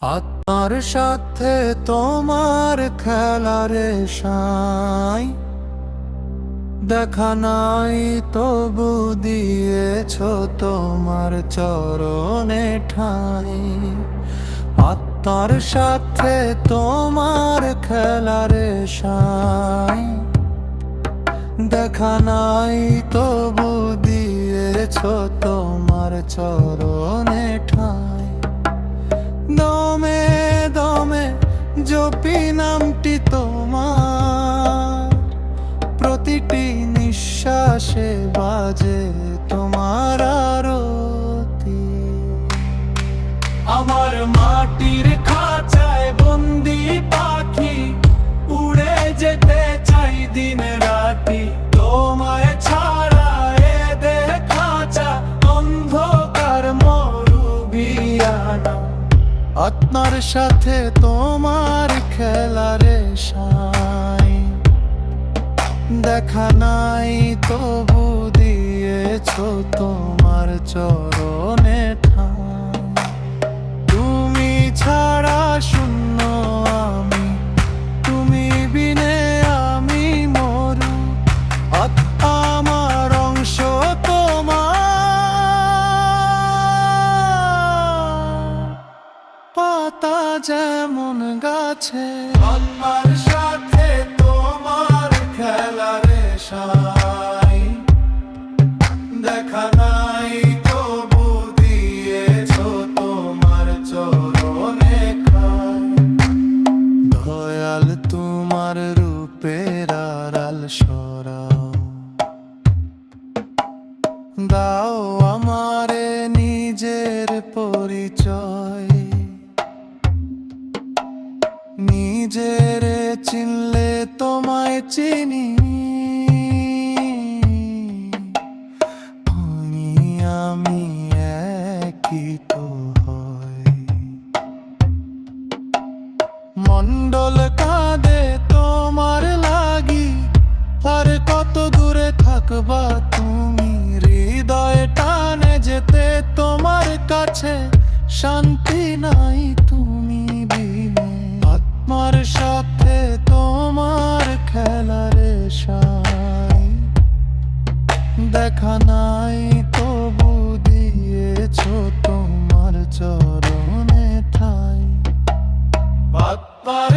আত্মার সাথে তোমার খেলার সাই দেখা নাই, তবু দিয়েছ তোমার চরণে ঠাই। আত্মার সাথে তোমার খেলার সাই দেখা নাই, তবু দিয়েছ তোমার চরণে ঠাই। দমে দমে জপি নামটি তোমার, প্রতিটি নিঃশ্বাসে বাজে তোমার আরতি। আমার মাটির খাঁচায় বন্দি পাখি, উড়ে যেতে চাই দিন রাতি। তোমায় ছাড়া এদের খাঁচা অন্ধকার মরুভিয়ানা। আত্মার সাথে তোমার খেলারে সাই দেখা নাই, তবু দিয়েছ তোমার চরণে ঠাই। তুমি ছাড়া শূন্য আমি, তুমি বিনে আমি মরু। আমার অংশ তোমার, পাতা যেমন গাছে। আত্মার সাথে তোমার খেলারে সাই দেখা নাই, তবু দিয়েছ তোমার চরণে ঠাই। দয়াল তোমার রূপের আড়াল সরাও, দাও আমারে নিজের পরিচয়। নিজেরে চিনলে তোমায় চিনি, আমি একই তো হয়। মণ্ডল কাঁদে তোমার লাগি, আর কত দূরে থাকবা তুমি। হৃদয় টানে যেতে তোমার কাছে, শান্তি নাই তুমি বিনে। আত্মার সাথে তোমার খেলারে সাই দেখা নাই, তবু দিয়েছ তোমার চরণে ঠাই। আত্মার